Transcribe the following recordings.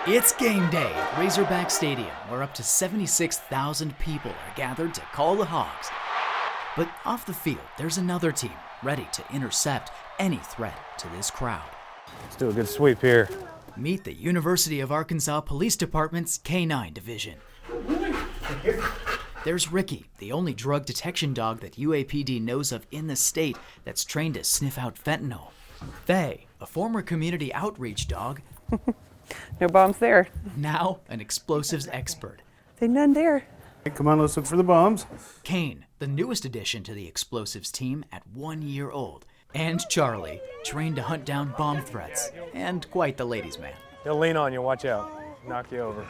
It's game day at Razorback Stadium, where up to 76,000 people are gathered to call the Hogs. But off the field, there's another team ready to intercept any threat to this crowd. Let's do a good sweep here. Meet the University of Arkansas Police Department's K-9 division. There's Ricky, the only drug detection dog that UAPD knows of in the state that's trained to sniff out fentanyl. Faye, a former community outreach dog. No bombs there. Now an explosives expert. They none there. Hey, come on, let's look for the bombs. Kane, the newest addition to the explosives team at 1 year old. And Charlie, trained to hunt down bomb threats. And quite the ladies' man. He'll lean on you, watch out. Knock you over.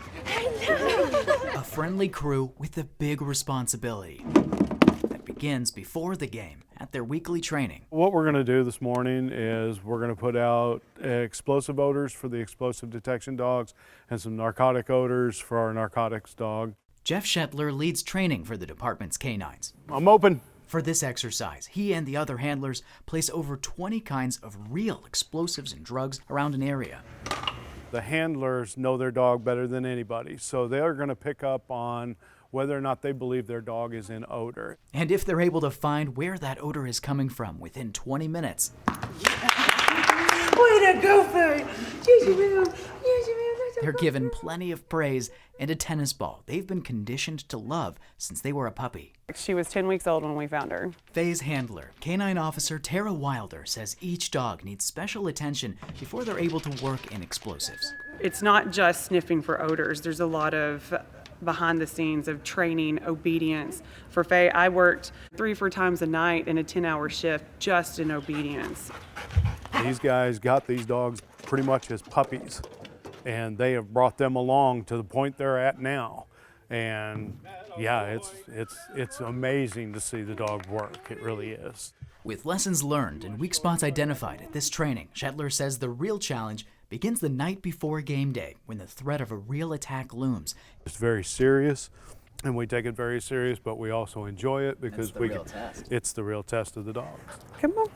A friendly crew with a big responsibility that begins before the game at their weekly training. What we're going to do this morning is we're going to put out explosive odors for the explosive detection dogs and some narcotic odors for our narcotics dog. Jeff Shetler leads training for the department's K-9s. I'm open. For this exercise, he and the other handlers place over 20 kinds of real explosives and drugs around an area. The handlers know their dog better than anybody, so they're going to pick up on whether or not they believe their dog is in odor. And if they're able to find where that odor is coming from within 20 minutes, Way to go, Faye! they're given plenty of praise and a tennis ball they've been conditioned to love since they were a puppy. She was 10 weeks old when we found her. Faye's handler, K-9 officer Tara Wilder, says each dog needs special attention before they're able to work in explosives. It's not just sniffing for odors. There's a lot of behind the scenes of training, obedience. For Faye, I worked 3-4 times a night in a 10-hour shift just in obedience. These guys got these dogs pretty much as puppies, and they have brought them along to the point they're at now. And yeah, it's amazing to see the dog work. It really is. With lessons learned and weak spots identified at this training, Shetler says the real challenge begins the night before game day when the threat of a real attack looms. It's very serious, and we take it very serious, but we also enjoy it because it's the real test of the dogs. Come on,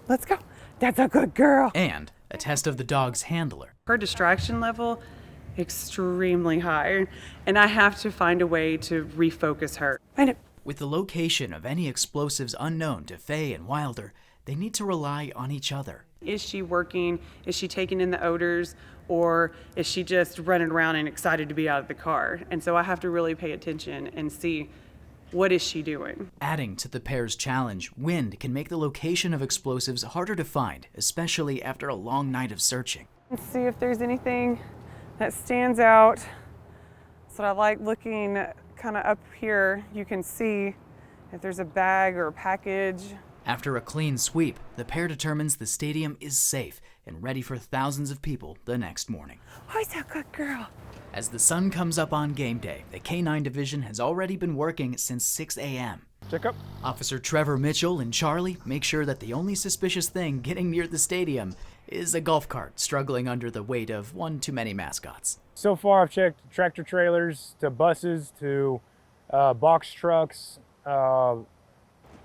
let's go. That's a good girl. And a test of the dog's handler. Her distraction level, extremely high, and I have to find a way to refocus her. Find it. With the location of any explosives unknown to Faye and Wilder, they need to rely on each other. Is she working? Is she taking in the odors? Or is she just running around and excited to be out of the car? And so I have to really pay attention and see, what is she doing? Adding to the pair's challenge, wind can make the location of explosives harder to find, especially after a long night of searching. Let's see if there's anything that stands out. So I like looking kind of up here. You can see if there's a bag or a package. After a clean sweep, the pair determines the stadium is safe and ready for thousands of people the next morning. Who's that good girl? As the sun comes up on game day, the K-9 division has already been working since 6 a.m. Check up. Officer Trevor Mitchell and Charlie make sure that the only suspicious thing getting near the stadium is a golf cart struggling under the weight of one too many mascots. So far I've checked tractor trailers to buses to box trucks,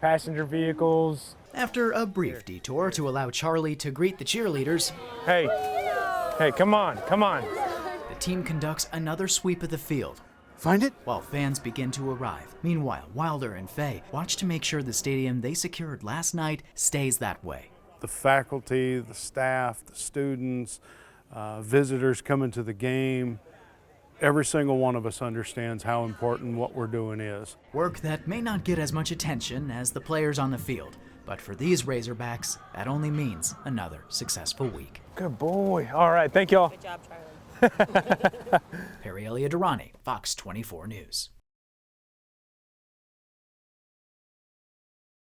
passenger vehicles. After a brief detour to allow Charlie to greet the cheerleaders, Hey, come on. the team conducts another sweep of the field. Find it? While fans begin to arrive. Meanwhile, Wilder and Faye watch to make sure the stadium they secured last night stays that way. The faculty, the staff, the students, visitors coming to the game, every single one of us understands how important what we're doing is. Work that may not get as much attention as the players on the field, but for these Razorbacks, that only means another successful week. Good boy. All right, thank y'all. Good job, Charlie. Perry Eliadorani, Fox 24 News.